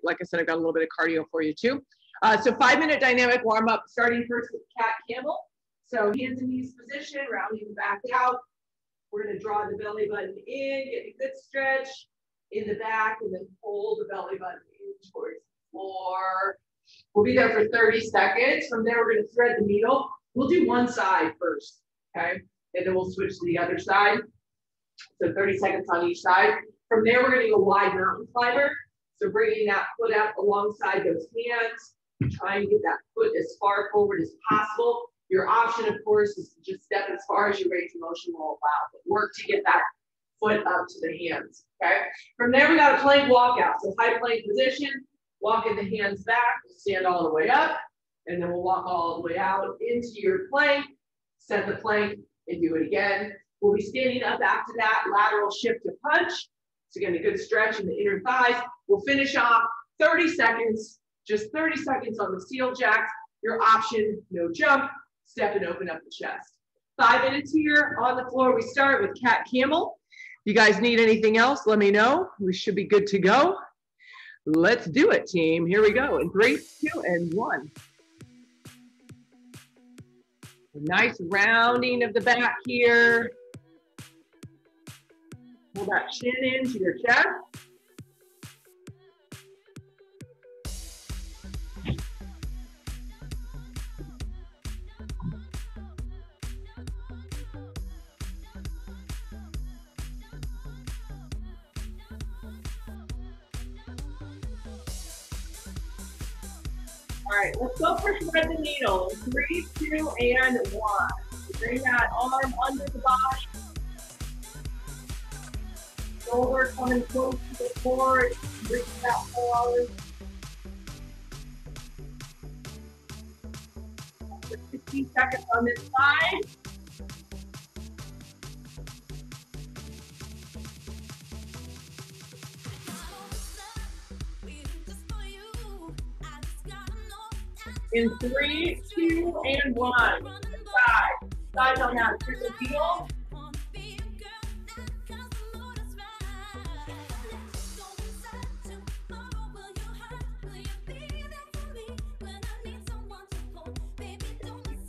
like I said, I've got a little bit of cardio for you too. So 5-minute dynamic warm up, starting first with cat camel. So hands in knees position, rounding the back out. We're going to draw the belly button in, get a good stretch in the back, and then pull the belly button in towards the floor. We'll be there for 30 seconds. From there, we're going to thread the needle. We'll do one side first, okay? And then we'll switch to the other side. So 30 seconds on each side. From there, we're going to go wide mountain climber. So bringing that foot up alongside those hands. Try and get that foot as far forward as possible. Your option, of course, is to just step as far as your range of motion will allow, but work to get that foot up to the hands, okay? From there, we got a plank walkout. So high plank position, walking the hands back, stand all the way up, and then we'll walk all the way out into your plank, set the plank, and do it again. We'll be standing up after that, lateral shift to punch. So again, a good stretch in the inner thighs. We'll finish off 30 seconds, just 30 seconds on the steel jacks. Your option, no jump. Step and open up the chest. 5 minutes here on the floor. We start with cat camel. If you guys need anything else, let me know. We should be good to go. Let's do it, team. Here we go. In 3, 2, and 1. A nice rounding of the back here. Pull that chin into your chest. All right, let's go for thread the needle. In 3, 2, and 1. Bring that arm under the body. Shoulder coming close to the floor. Bring that forward. For 15 seconds on this side. In 3, 2, and 1. Side. Sides on that triple heel.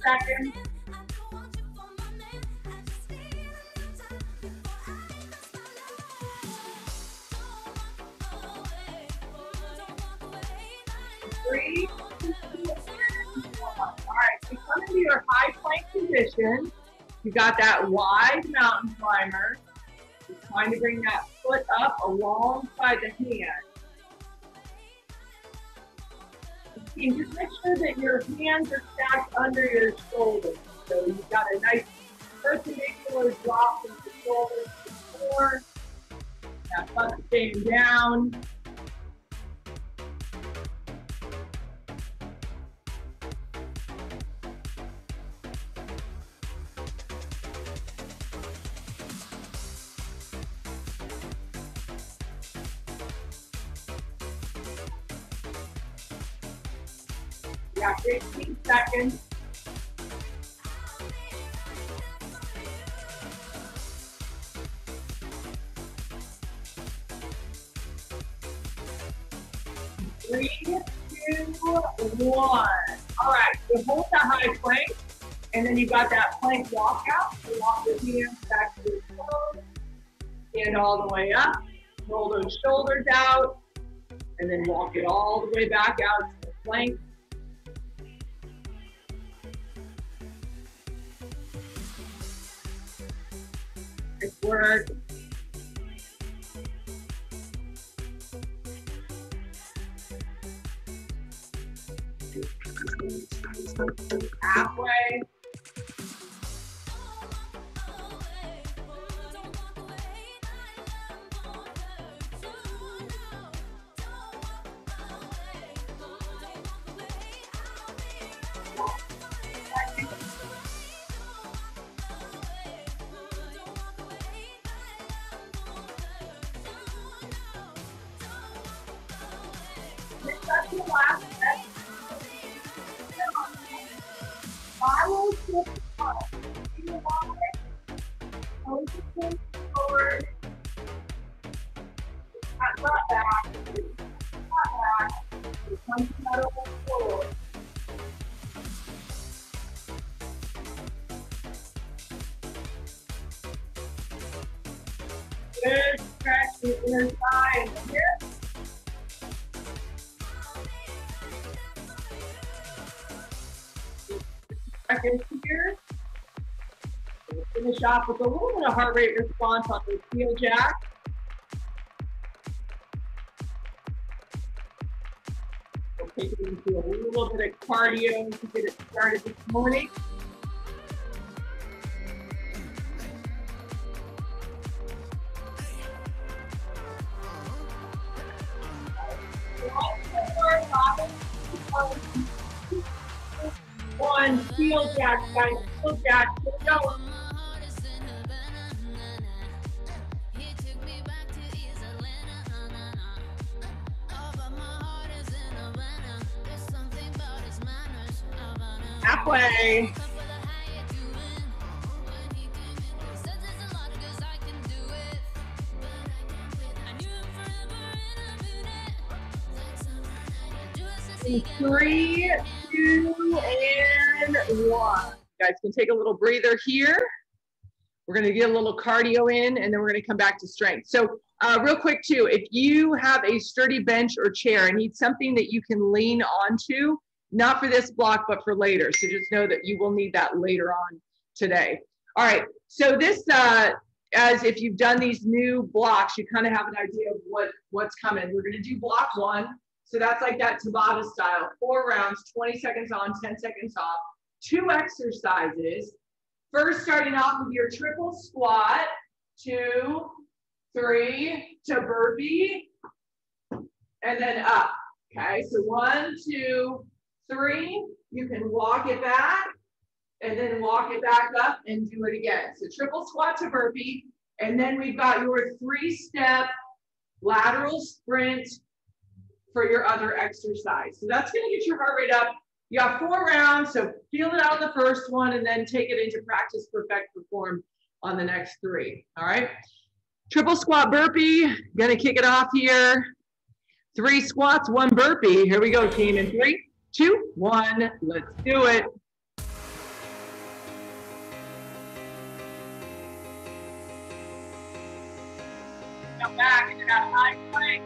Seconds. Three. All right, so come into your high plank position. You got that wide mountain climber. You're trying to bring that foot up alongside the hand. And just make sure that your hands are stacked under your shoulders. So you've got a nice perpendicular drop from the shoulders to the floor. That butt staying down. You got 15 seconds. Three, 2, 1. All right, so hold that high plank, and then you got that plank walkout. So walk the hands back to your toes, stand all the way up, roll those shoulders out, and then walk it all the way back out to the plank. Nice work. Halfway. That's the last step. Follow the front. You walk it. Hold the foot forward. Not back. Not the inner thigh here. Seconds here. We'll finish off with a little bit of heart rate response on the heel jack. We'll take it into a little bit of cardio to get it started this morning. One heel jack, guys. Heel jack. Let's go. Halfway. Three, two, and one. You guys can take a little breather here. We're going to get a little cardio in, and then we're going to come back to strength. So real quick too, if you have a sturdy bench or chair and need something that you can lean onto, not for this block, but for later. So just know that you will need that later on today. All right, so this, as if you've done these new blocks, you kind of have an idea of what's coming. We're going to do block one. So that's like that tabata style, 4 rounds, 20 seconds on, 10 seconds off, 2 exercises. First, starting off with your triple squat, 2, 3, to burpee, and then up. Okay, so 1, 2, 3. You can walk it back, and then walk it back up and do it again. So triple squat to burpee, and then we've got your 3-step lateral sprint for your other exercise. So that's gonna get your heart rate up. You got 4 rounds, so feel it out on the first one and then take it into practice, perfect, perform on the next 3, all right? Triple squat burpee, gonna kick it off here. 3 squats, 1 burpee. Here we go, team, in 3, 2, 1, let's do it. Come back into that high plank.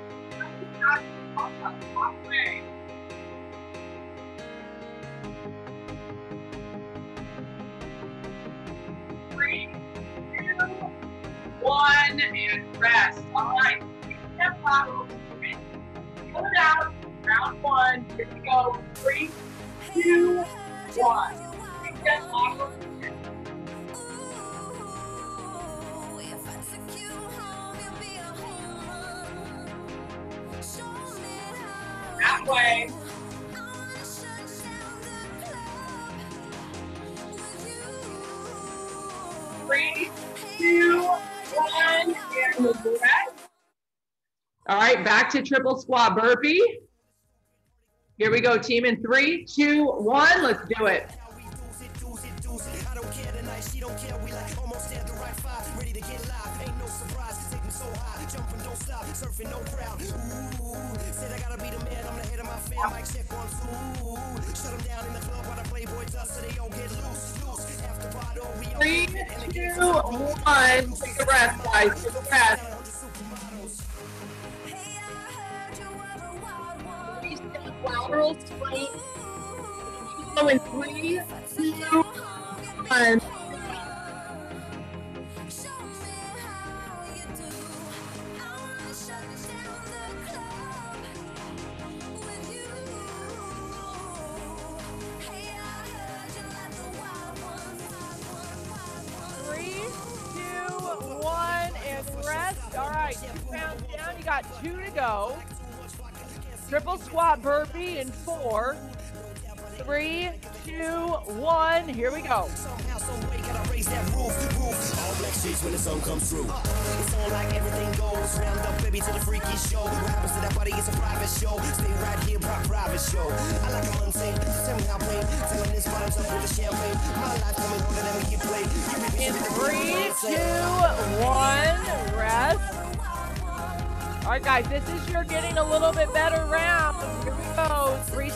Halfway. 3, 2, 1, and rest. All right, step lateral sprint. Pull it out. Round 1. Here we go. 3, 2, 1. Step lateral sprint. Halfway. 3, 2, 1, and rest. All right, back to triple squat burpee. Here we go, team, in 3, 2, 1, let's do it. Surfing no crowd. Ooh, said I gotta be the man. I'm the head of my fam. Mic check 1, 2. Shut them down in the club while the Playboy does so they don't get loose. After bottle, we 3, 2, 1. Take a rest, guys. Take a rest. Lateral sprint. Go in 3, 2, 1. You got 2 to go. Triple squat burpee in 4, 3, 2, 1. Here we go. All black sheets when the sun comes through. It's on like everything goes. Round up, baby, to the freaky show. What happens to that body is a private show. Stay right here, private show. I like a mundane. Tell me how plain. Tell me this bottoms up with the champagne. My life coming longer than we get played. In 3, 2, 1. Rest. All right, guys, this is your getting a little bit better round. Here we go. 3, 2,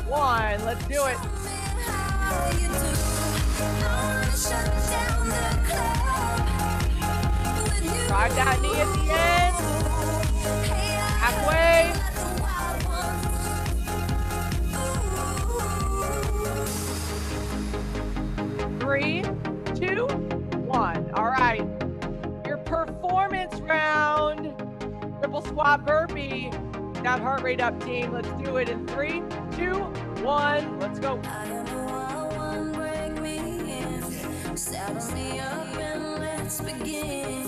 1. Let's do it. Drive that knee at the end. Halfway. Three, two, one. All right. Your performance round. Triple squat burpee. That heart rate up, team. Let's do it in 3, 2, 1. Let's go. Saddle me up and let's begin.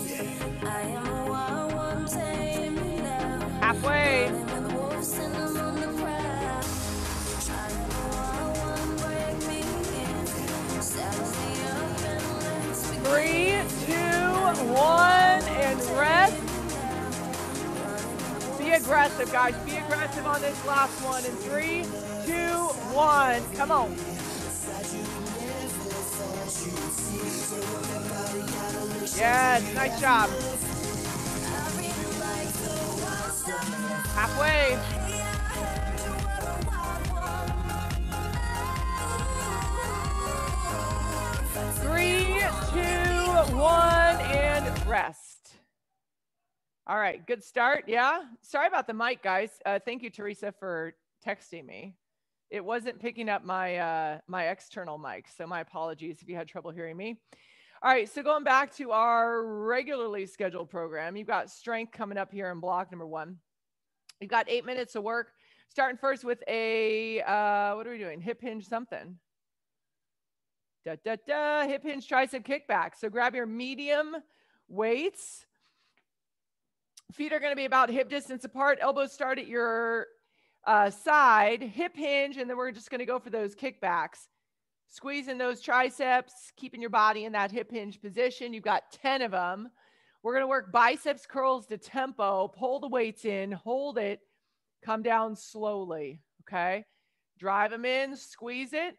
I am a wild one, tame me now. Halfway. 3, 2, 1, and rest. Be aggressive, guys. Be aggressive on this last one. In 3, 2, 1. Come on. Yes, nice job. Halfway. 3, 2, 1, and rest. All right, good start. Yeah, sorry about the mic, guys. Thank you, Teresa, for texting me. It wasn't picking up my my external mic, so my apologies if you had trouble hearing me. All right, so going back to our regularly scheduled program, you've got strength coming up here in block number 1. You've got 8 minutes of work, starting first with a, what are we doing? Hip hinge something. Hip hinge tricep kickback. So grab your medium weights. Feet are going to be about hip distance apart. Elbows start at your side, hip hinge, and then we're just going to go for those kickbacks. Squeezing those triceps, keeping your body in that hip hinge position. You've got 10 of them. We're going to work biceps curls to tempo. Pull the weights in, hold it, come down slowly, okay? Drive them in, squeeze it,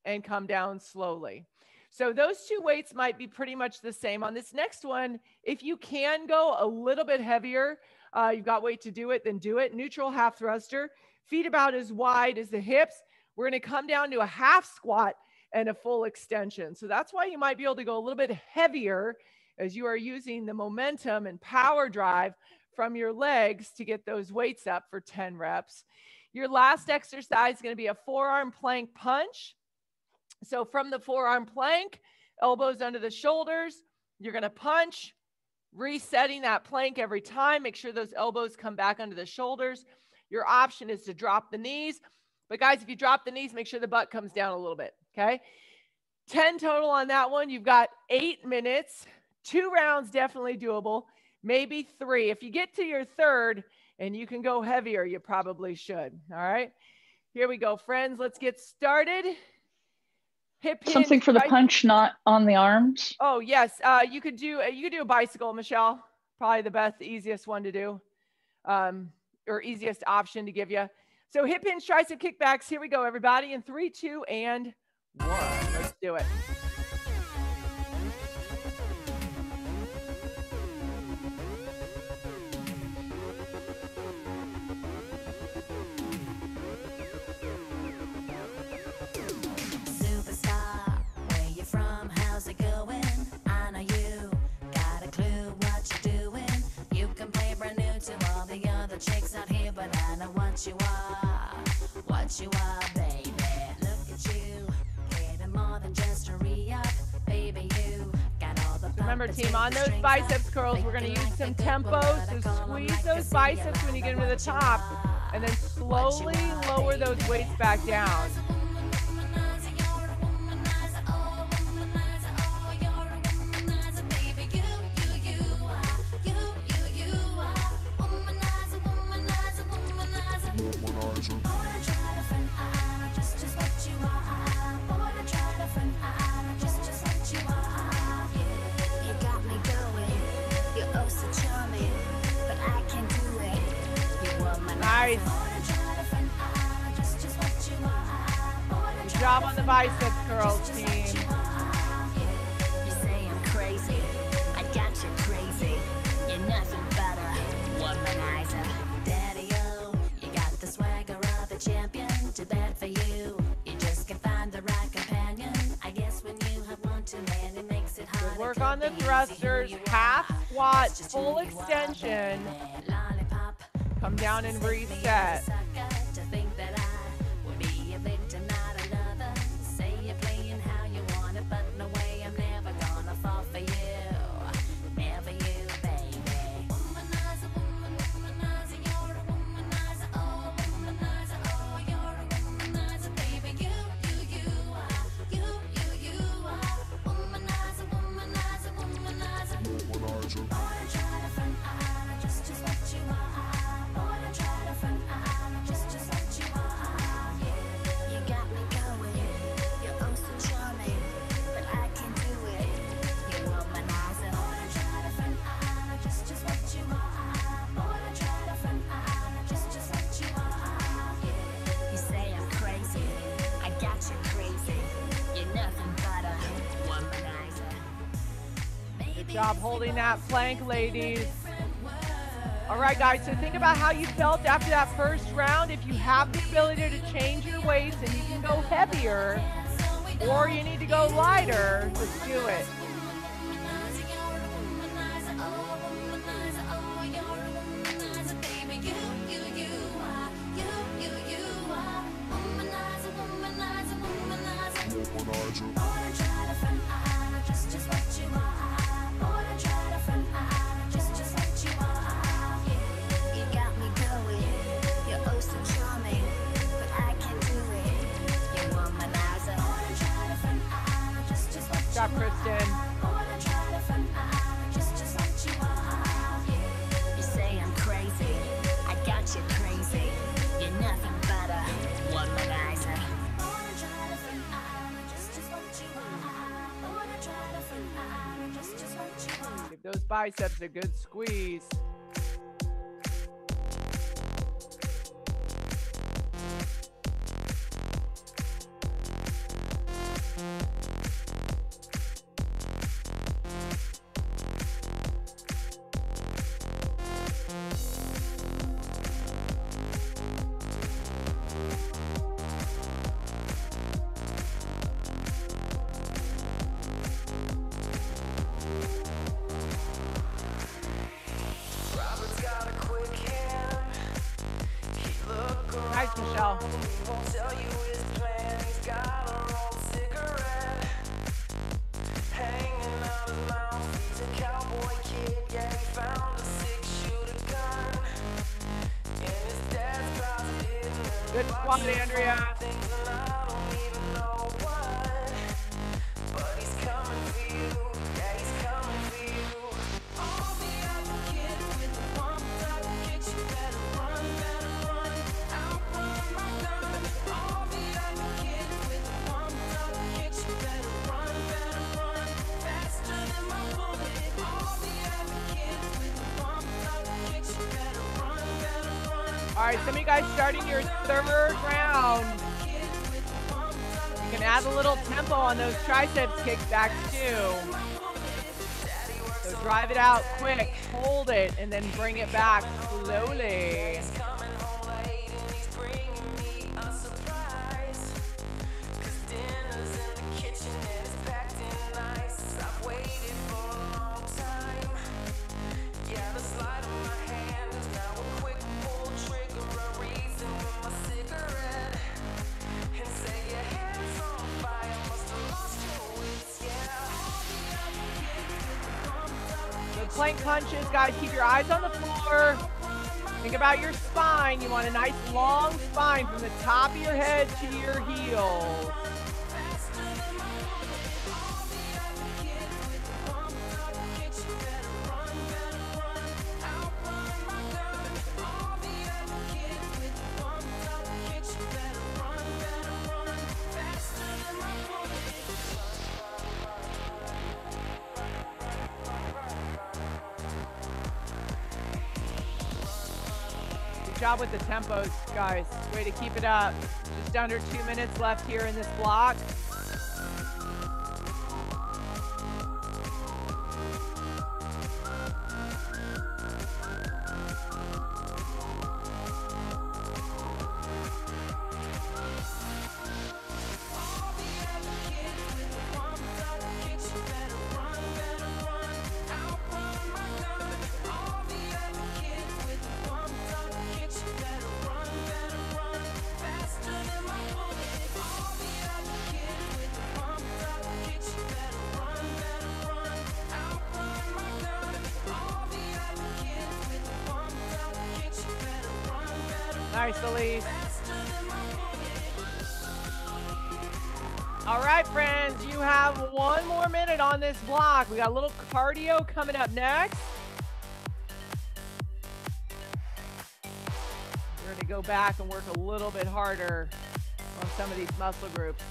and come down slowly. So those two weights might be pretty much the same. On this next one, if you can go a little bit heavier, you've got weight to do it, then do it. Neutral half thruster, feet about as wide as the hips. We're going to come down to a half squat and a full extension. So that's why you might be able to go a little bit heavier as you are using the momentum and power drive from your legs to get those weights up for 10 reps. Your last exercise is going to be a forearm plank punch. So from the forearm plank, elbows under the shoulders, you're going to punch, resetting that plank every time. Make sure those elbows come back under the shoulders. Your option is to drop the knees. But guys, if you drop the knees, make sure the butt comes down a little bit, okay? 10 total on that one. You've got 8 minutes. 2 rounds, definitely doable. Maybe 3. If you get to your third and you can go heavier, you probably should, all right? Here we go, friends. Let's get started. Hip hinge. Something for the punch, not on the arms. Oh, yes. You could do a bicycle, Michelle. Probably the best, easiest one to do, or easiest option to give you. So hip hinge, tricep kickbacks. Here we go, everybody. In 3, 2, and 1. Let's do it. Superstar, where you from? How's it going? I know you got a clue what you're doing. You can play brand new to all the other chicks out here, but I know what you are, baby. Look at you, getting more than just a re-up, baby. You got all the. Remember, team, on those biceps curls, we're going to use some tempo. So squeeze those biceps when you get them to the top, and then slowly lower those weights back down. Nice. Good job on the biceps curls, team. You say I'm crazy, I got you crazy. You're nothing but a womanizer. Daddy-o, you got the swagger of a champion. Too bad for you, you just can't find the right companion. I guess when you have one too many makes it hard. Good work on the thrusters. Half squat, full extension. Come down and reset. Good job holding that plank, ladies. All right, guys, so think about how you felt after that first round. If you have the ability to change your weights and you can go heavier or you need to go lighter, let's do it. Good job, Kristen. You say I'm crazy, I got you crazy. You're nothing but a womanizer. Give those biceps a good squeeze. Nice, Michelle. Good squat, Andrea. All right, some of you guys starting your third round. You can add a little tempo on those triceps kickbacks too. So drive it out quick, hold it, and then bring it back slowly. Plank punches, guys, keep your eyes on the floor. Think about your spine. You want a nice long spine from the top of your head to your heels. Good job with the tempos, guys. Way to keep it up. Just under 2 minutes left here in this block. Nice, Elise. All right, friends, you have 1 more minute on this block. We got a little cardio coming up next. We're going to go back and work a little bit harder on some of these muscle groups.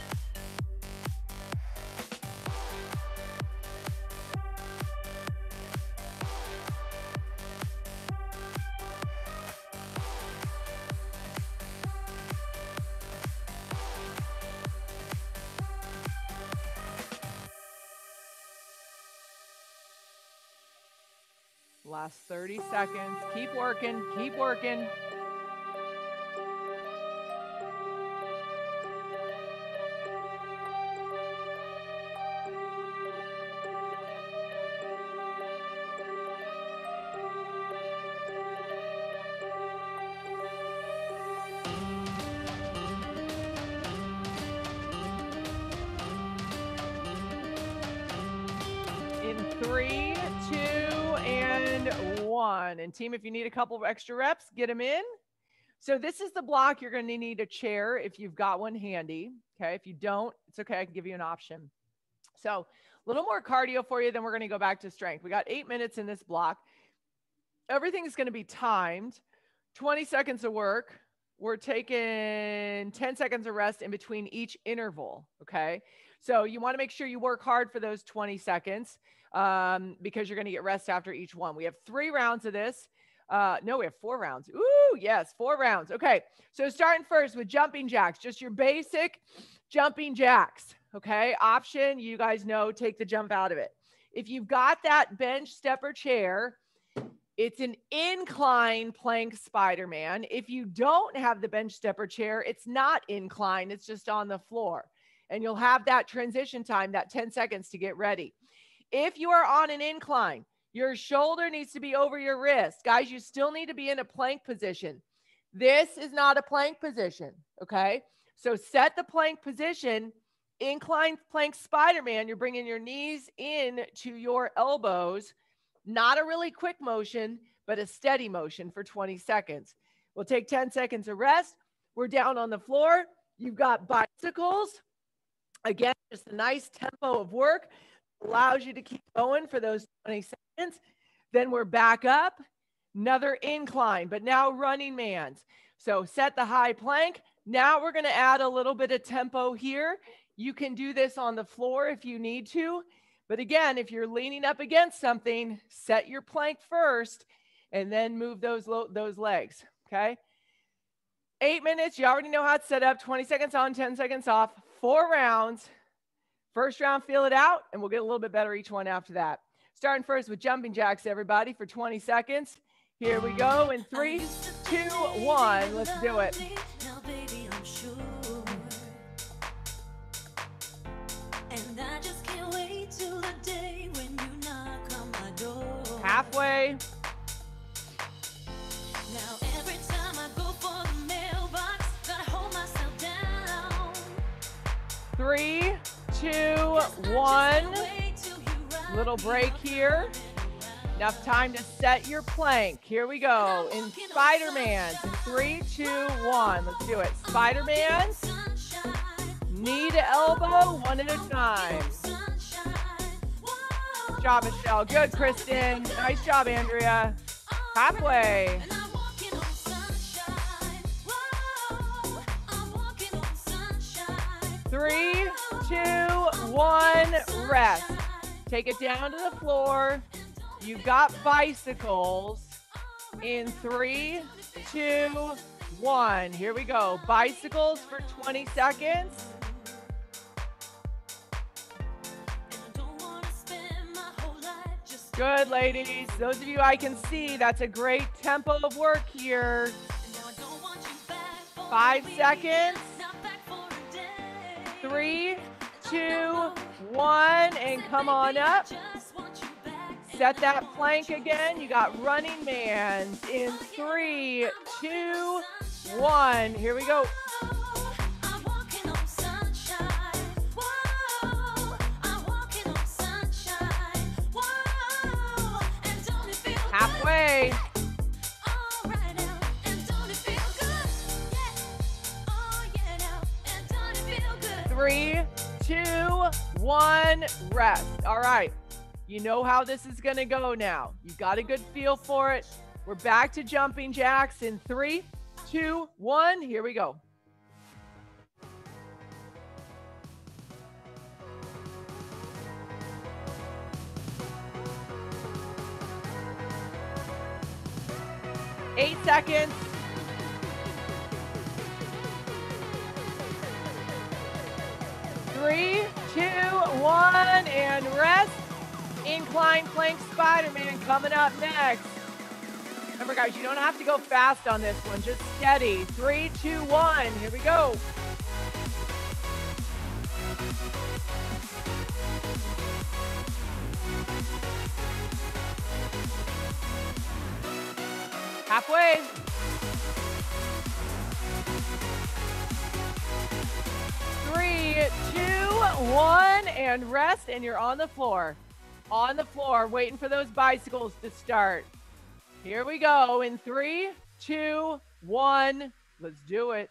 Last 30 seconds. Keep working, keep working. In 3, 2, and 1. And team, if you need a couple of extra reps, get them in. So this is the block. You're going to need a chair if you've got one handy. Okay. If you don't, it's okay. I can give you an option. So a little more cardio for you. Then we're going to go back to strength. We got 8 minutes in this block. Everything is going to be timed. 20 seconds of work. We're taking 10 seconds of rest in between each interval. Okay. So you want to make sure you work hard for those 20 seconds because you're going to get rest after each one. We have 3 rounds of this. No, we have 4 rounds. Ooh, yes, 4 rounds. Okay. So starting first with jumping jacks, just your basic jumping jacks. Okay. Option, you guys know, take the jump out of it. If you've got that bench, stepper, chair, it's an incline plank Spider-Man. If you don't have the bench, stepper, chair, it's not incline. It's just on the floor. And you'll have that transition time, that 10 seconds to get ready. If you are on an incline, your shoulder needs to be over your wrist. Guys, you still need to be in a plank position. This is not a plank position, okay? So set the plank position, incline plank Spider-Man. You're bringing your knees in to your elbows. Not a really quick motion, but a steady motion for 20 seconds. We'll take 10 seconds of rest. We're down on the floor. You've got bicycles. Again, just a nice tempo of work allows you to keep going for those 20 seconds. Then we're back up, another incline, but now running man's. So set the high plank. Now we're going to add a little bit of tempo here. You can do this on the floor if you need to. But again, if you're leaning up against something, set your plank first and then move those legs, okay? 8 minutes, you already know how it's set up. 20 seconds on, 10 seconds off, 4 rounds. First round, feel it out, and we'll get a little bit better each one after that. Starting first with jumping jacks, everybody, for 20 seconds. Here we go in 3, 2, 1. Let's do it. Now, baby, I'm sure. And I just can't wait till the day when you knock on my door. Halfway. Now, every time I go for the mailbox, gotta hold myself down. 3, 2, 1. Little break here. Enough time to set your plank. Here we go. In Spider-Man. In 3, 2, 1. Let's do it. Spider-Man. Knee to elbow, one at a time. Good job, Michelle. Good, Kristen. Nice job, Andrea. Halfway. 3, 2, 1. Rest. Take it down to the floor. You've got bicycles. In 3, 2, 1. Here we go. Bicycles for 20 seconds. Good, ladies. Those of you I can see, that's a great tempo of work here. 5 seconds. 3, 2, 1, and come on up. Set that plank again. You got running man's in 3, 2, 1. Here we go. Halfway. 3, 2, 1, rest. All right. You know how this is going to go now. You got a good feel for it. We're back to jumping jacks in 3, 2, 1. Here we go. Eight seconds. 3, 2, 1, and rest. Incline plank Spider-Man coming up next. Remember, guys, you don't have to go fast on this one. Just steady. 3, 2, 1. Here we go. Halfway. 3, 2, 1, and rest, and you're on the floor. On the floor, waiting for those bicycles to start. Here we go in 3, 2, 1. Let's do it.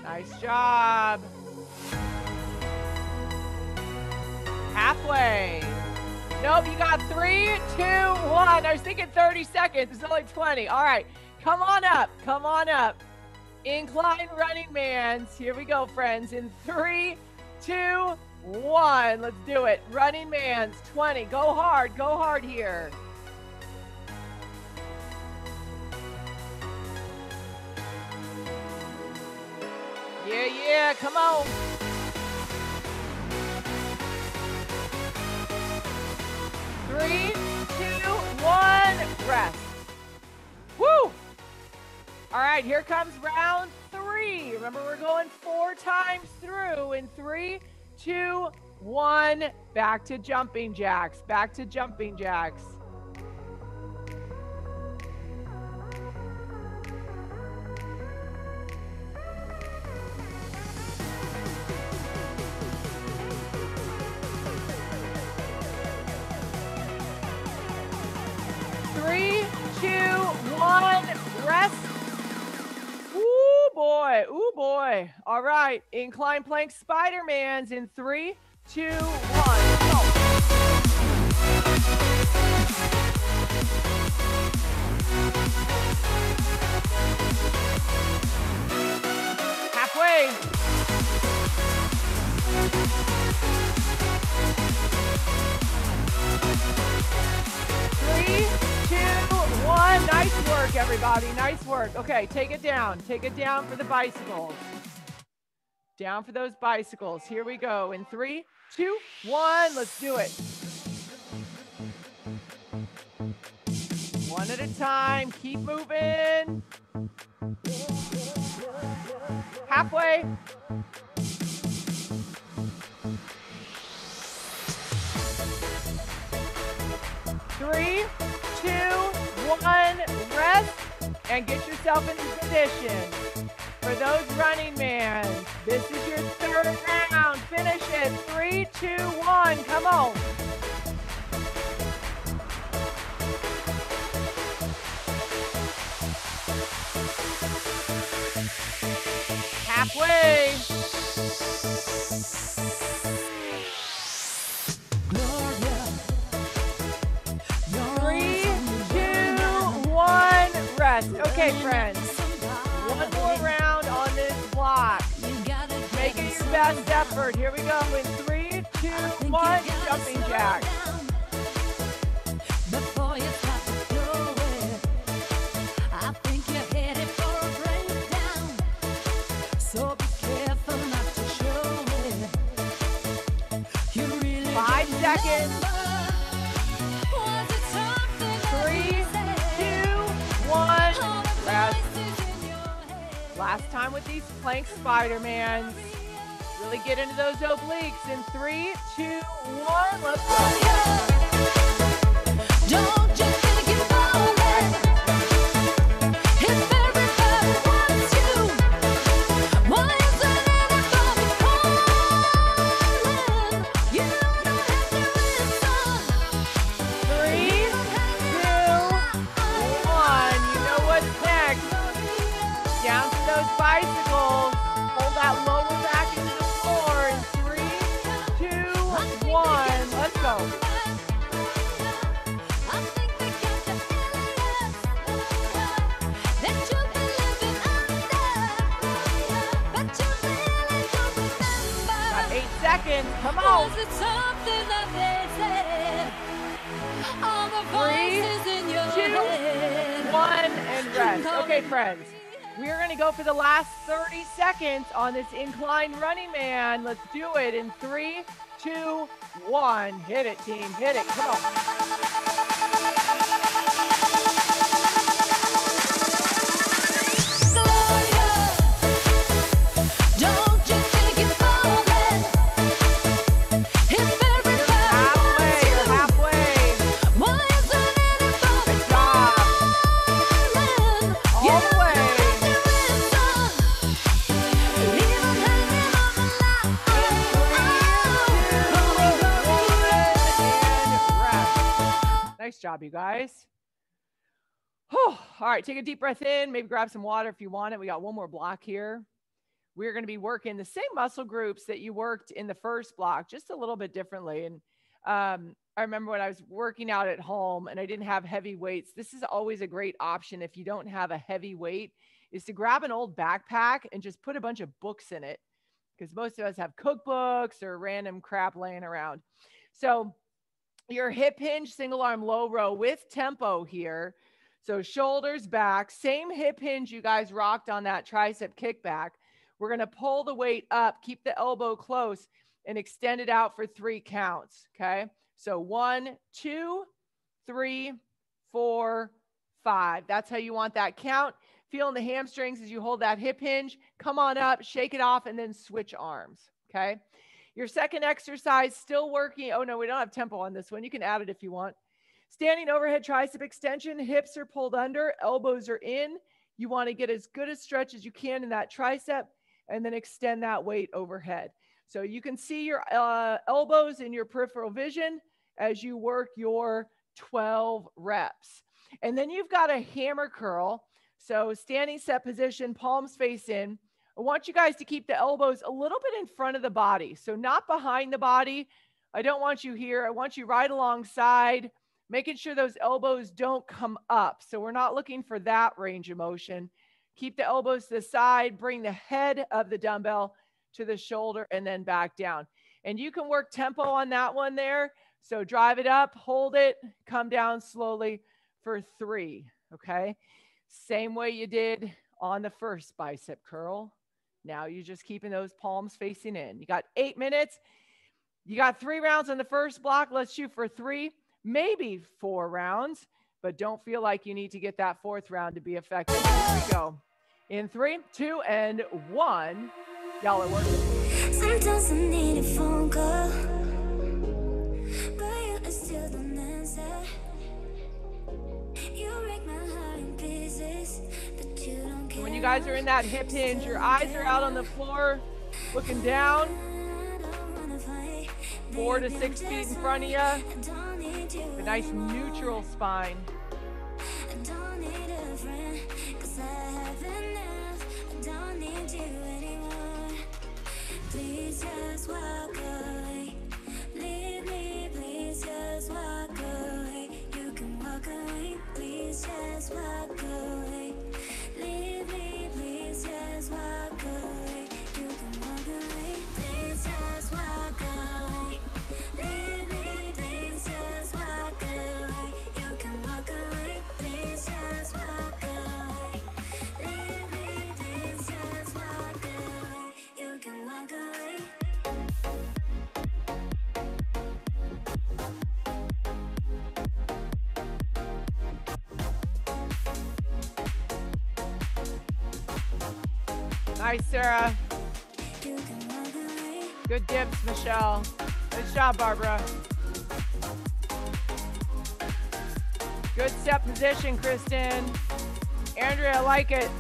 Nice job. Halfway. Nope, you got 3, 2, 1. I was thinking 30 seconds. It's only 20. All right, come on up. Come on up. Incline running man's. Here we go, friends. In 3, 2, 1. Let's do it. Running man's 20. Go hard here. Yeah, come on. 3, 2, 1, rest. Woo! All right, here comes round 3. Remember, we're going 4 times through in 3, 2, 1. Back to jumping jacks. Back to jumping jacks. Rest. Ooh boy. All right, incline plank Spider-Man's in 3, 2, 1. Go. Halfway. 3, 2, 1. Nice work, everybody. Nice work. Okay, take it down. Take it down for the bicycles. Down for those bicycles. Here we go. In 3, 2, 1. Let's do it. One at a time. Keep moving. Halfway. 3, 2, 1, rest, and get yourself into position. For those running man, this is your 3rd round. Finish it. 3, 2, 1. Come on. Halfway. 3, 2, 1, rest. Okay, friends. One more round on this block. Make it your best effort. Here we go. In 3, 2, 1, jumping jack. Before you stop to do it, I think you're headed for a breakdown. So be careful not to show it. You really 5 seconds. 3, 2, 1, rest. Last time with these plank Spider-Mans. Really get into those obliques in 3, 2, 1. Let's go. Don't just think you know it. If everybody wants you, why isn't anybody calling? You don't have to listen. 3, seconds. Come on. Was it something that they said? All the voices in your 2, head. 1, and rest. Okay, friends. We are going to go for the last 30 seconds on this incline running man. Let's do it in 3, 2, 1. Hit it, team. Hit it. Come on. Nice job, you guys. All right, take a deep breath in. Maybe grab some water if you want it. We got one more block here. We're going to be working the same muscle groups that you worked in the first block, just a little bit differently. And I remember when I was working out at home and I didn't have heavy weights. This is always a great option if you don't have a heavy weight, is to grab an old backpack and just put a bunch of books in it, because most of us have cookbooks or random crap laying around. So your hip hinge, single arm low row with tempo here. So shoulders back, same hip hinge you guys rocked on that tricep kickback. We're going to pull the weight up, keep the elbow close, and extend it out for 3 counts. Okay. So 1, 2, 3, 4, 5. That's how you want that count. Feeling the hamstrings as you hold that hip hinge. Come on up, shake it off, and then switch arms. Okay. Your second exercise, still working. Oh, no, we don't have tempo on this one. You can add it if you want. Standing overhead tricep extension, hips are pulled under, elbows are in. You want to get as good a stretch as you can in that tricep and then extend that weight overhead. So you can see your elbows in your peripheral vision as you work your 12 reps. And then you've got a hammer curl. So standing set position, palms face in. I want you guys to keep the elbows a little bit in front of the body. So not behind the body. I don't want you here. I want you right alongside, making sure those elbows don't come up. So we're not looking for that range of motion. Keep the elbows to the side, bring the head of the dumbbell to the shoulder and then back down. And you can work tempo on that one there. So drive it up, hold it, come down slowly for 3. Okay. Same way you did on the first bicep curl. Now you're just keeping those palms facing in. You got 8 minutes. You got 3 rounds on the first block. Let's shoot for 3, maybe 4 rounds, but don't feel like you need to get that 4th round to be effective. Here we go. In 3, 2, and 1. Y'all are working. Sometimes I need a phone call, but you still don't answer. You break my heart in pieces, but you don't care. When you guys are in that hip hinge, your eyes are out on the floor, looking down. 4 to 6 feet in front of you. A nice neutral spine. I don't need a friend, 'cause I have enough. I don't need you anymore. Please just walk away. Leave me, please just walk away. You can walk away, please just walk away. Leave me, please just walk away. You can walk away, please just walk away. Leave me, please just walk away. You can walk away, please just walk away. Leave me, please just walk away. You can walk away. Nice, Sarah. You can walk away. Good dips, Michelle. Good job, Barbara. Good step position, Kristen. Andrea, I like it.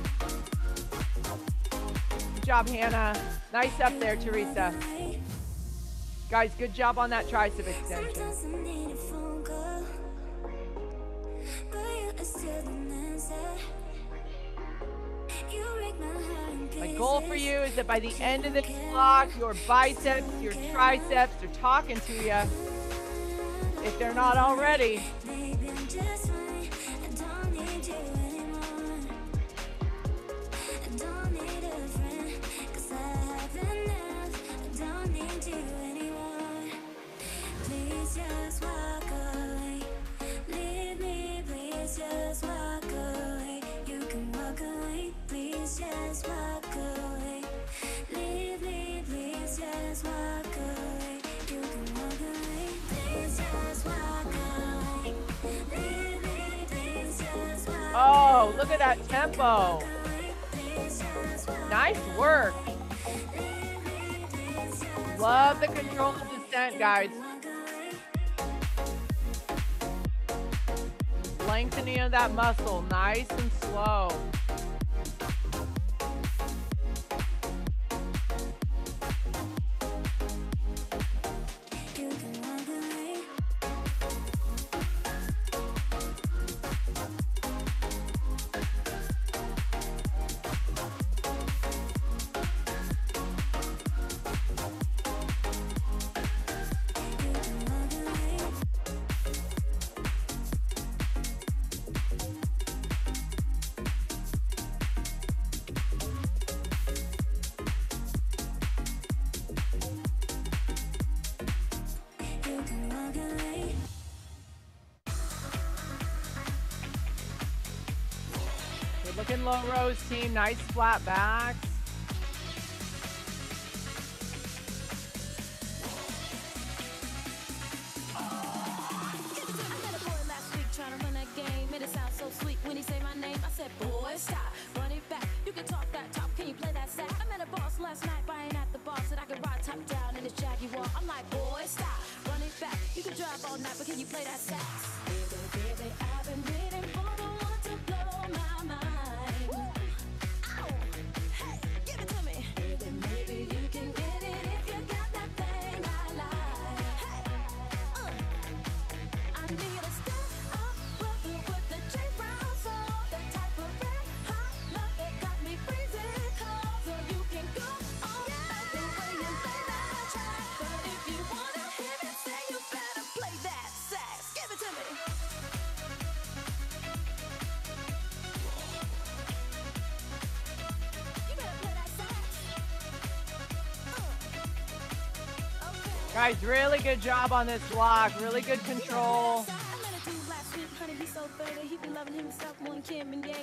Good job, Hannah. Nice up there, Teresa. Guys, good job on that tricep extension. Sometimes I need a phone call, but you still don't answer. You break my heart in pieces. My goal for you is that by the end of this block, your biceps, your triceps are talking to you, if they're not already. Baby, I'm just fine. I don't need you anymore. I don't need a friend, 'cause I have enough. I don't need you anymore. Oh, look at that tempo. Nice work. Love the controlled descent, guys. Lengthening of that muscle, nice and slow. Looking low rows, team. Nice flat backs. Guys, really good job on this block. Really good control.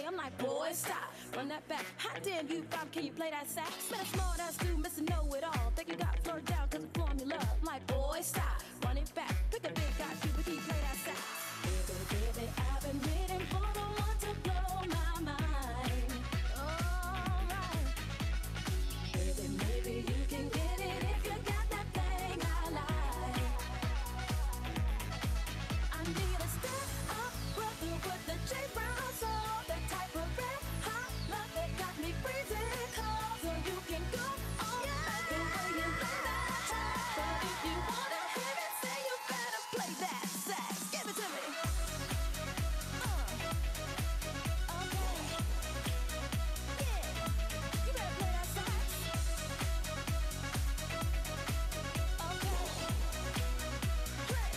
I'm like, boy, stop, run that back. How damn you bomb, can you play that sax? Man, a smart ass dude, Mr. Know-It-All. Think you got flirted down cause it's formula. I'm like, boy, stop, run it back. Pick a big guy, you, but he play that sax. Baby, I've been waiting for the one to blow my mind. Alright. Baby, maybe you can get it if you got that thing I like. I need a step up, brother, with the J Brown soul. The type of red hot love that got me freezing cold. So you can go all night the way you lay that track. But if you wanna hear it, say you better play that sax. Give it to me. Okay. Yeah. You better play that sax. Okay. Play.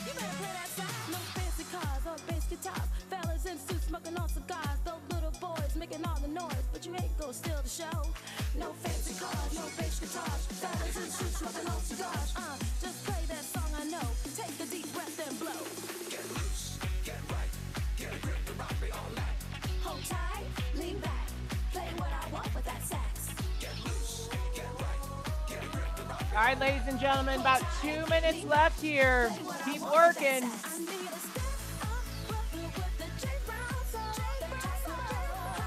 You better play that sax. No fancy cars or bass guitars. Fellas in suits smoking on cigars. Those little boys making all the noise, but you ain't gonna steal the show. No fancy cars, no bass guitars. Fellas in suits smoking on cigars. Just play that song I know. Take a deep breath and blow. Get loose, get right, get a grip and rock me all night. Hold tight, lean back, play what I want with that sax. Get loose, get right, get a grip and rock me. All right, ladies and gentlemen, about 2 minutes left here. Keep working. I need a step up, brother, with the J Brown soul. The type of red hot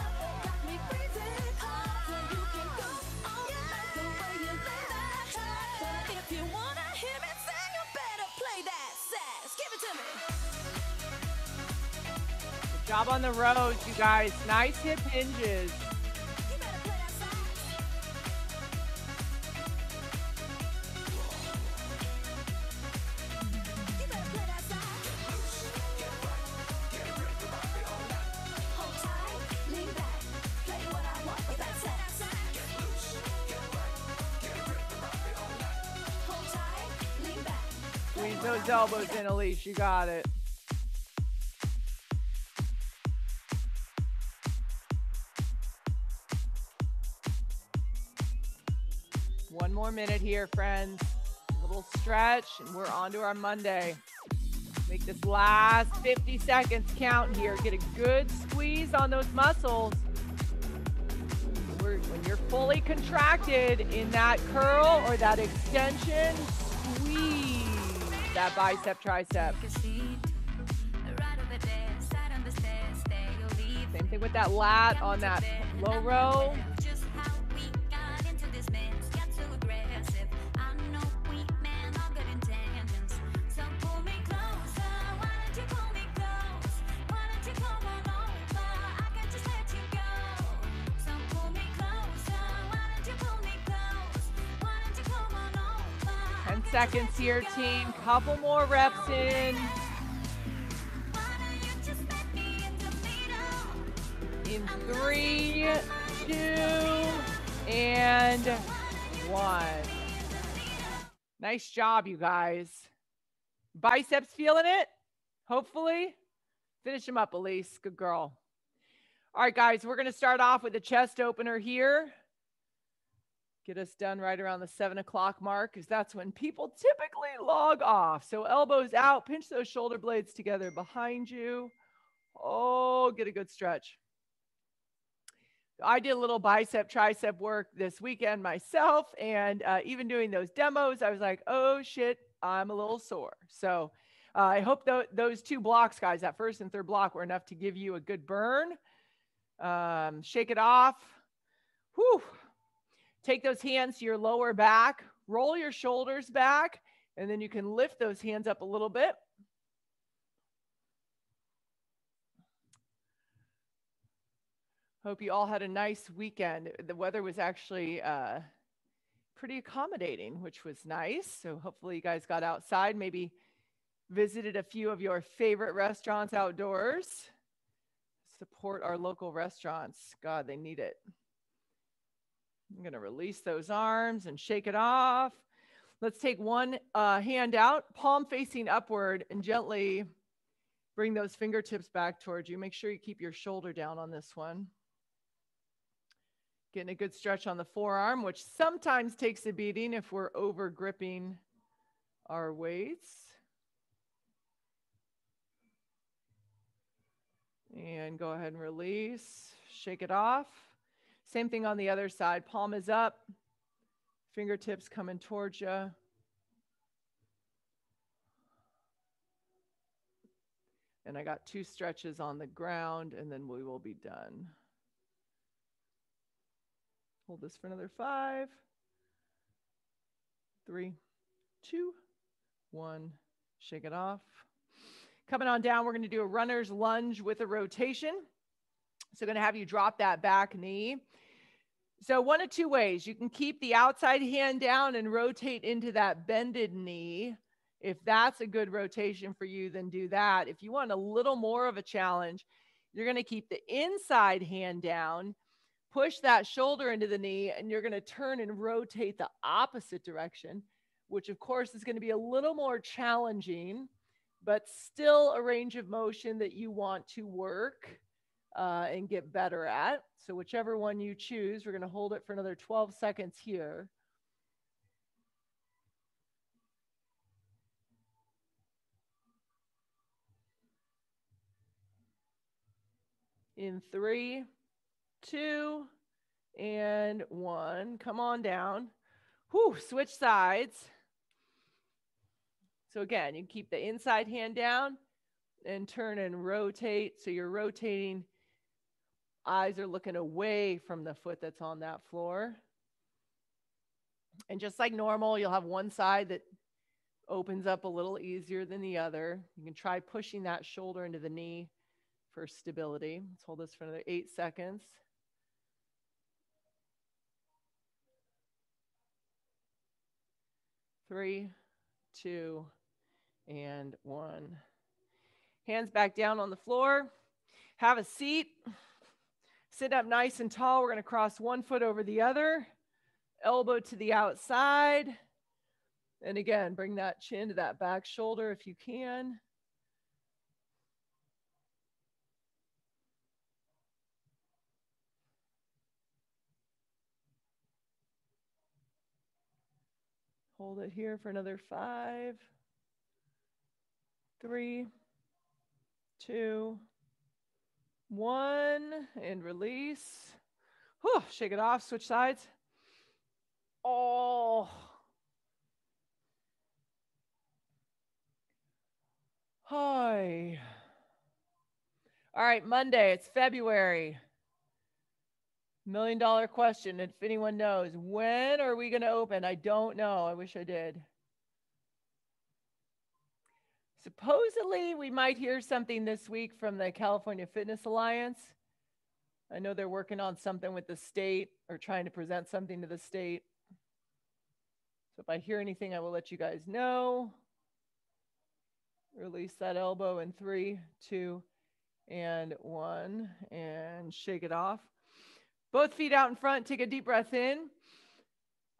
love that got me freezing cold. So you can go all night the way you lay that track. But if you wanna hear me sing, you better play that sax. Give it to me. Good job on the rows, you guys. Nice hip hinges. You better play that sax. You better play that sax. Hold tight, lean back, play what I want with that sax. Hold tight, lean back. Squeeze those elbows in, Elise. You got it. One more minute here, friends. A little stretch, and we're on to our Monday. Make this last 50 seconds count here. Get a good squeeze on those muscles. When you're fully contracted in that curl or that extension, squeeze that bicep, tricep. Same thing with that lat on that low row. Seconds here, team. Couple more reps in. In 3, 2, and 1. Nice job, you guys. Biceps feeling it? Hopefully. Finish them up, Elise. Good girl. All right, guys, we're going to start off with a chest opener here. Get us done right around the 7 o'clock mark, because that's when people typically log off. So elbows out, pinch those shoulder blades together behind you. Oh, get a good stretch. I did a little bicep, tricep work this weekend myself, and even doing those demos, I was like, oh shit, I'm a little sore. So I hope those 2 blocks, guys, that first and third block, were enough to give you a good burn. Shake it off. Whew. Take those hands to your lower back, roll your shoulders back, and then you can lift those hands up a little bit. Hope you all had a nice weekend. The weather was actually pretty accommodating, which was nice. So hopefully you guys got outside, maybe visited a few of your favorite restaurants outdoors. Support our local restaurants. God, they need it. I'm going to release those arms and shake it off. Let's take one hand out, palm facing upward, and gently bring those fingertips back towards you. Make sure you keep your shoulder down on this one. Getting a good stretch on the forearm, which sometimes takes a beating if we're over gripping our weights. And go ahead and release, shake it off. Same thing on the other side. Palm is up, fingertips coming towards you. And I got 2 stretches on the ground, and then we will be done. Hold this for another 5, 3, 2, 1. Shake it off. Coming on down, we're going to do a runner's lunge with a rotation. So going to have you drop that back knee. So one of 2 ways. You can keep the outside hand down and rotate into that bended knee. If that's a good rotation for you, then do that. If you want a little more of a challenge, you're going to keep the inside hand down, push that shoulder into the knee, and you're going to turn and rotate the opposite direction, which of course is going to be a little more challenging, but still a range of motion that you want to work and get better at. So whichever one you choose, we're going to hold it for another 12 seconds here. In 3, 2, and 1. Come on down. Whew, switch sides. So again, you keep the inside hand down and turn and rotate. So you're rotating. Eyes are looking away from the foot that's on that floor. And just like normal, you'll have one side that opens up a little easier than the other. You can try pushing that shoulder into the knee for stability. Let's hold this for another 8 seconds. Three, 2, and 1. Hands back down on the floor. Have a seat. Sit up nice and tall. We're going to cross one foot over the other. Elbow to the outside. And again, bring that chin to that back shoulder if you can. Hold it here for another 5, 3, 2, 1, and release. Whew, shake it off, switch sides. Oh. Hi. All right, Monday, it's February. $1 million question. If anyone knows, when are we going to open? I don't know. I wish I did. Supposedly, we might hear something this week from the California Fitness Alliance. I know they're working on something with the state or trying to present something to the state. So if I hear anything, I will let you guys know. Release that elbow in 3, 2, and 1, and shake it off. Both feet out in front. Take a deep breath in.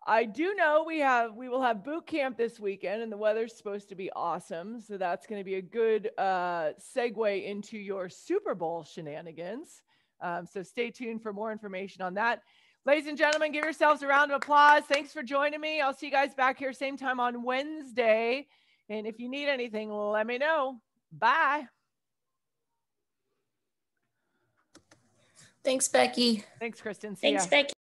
I do know we will have boot camp this weekend, and the weather's supposed to be awesome. So that's going to be a good segue into your Super Bowl shenanigans. So stay tuned for more information on that. Ladies and gentlemen, give yourselves a round of applause. Thanks for joining me. I'll see you guys back here same time on Wednesday. And if you need anything, let me know. Bye. Thanks, Becky. Thanks, Kristen. See ya. Thanks, Becky.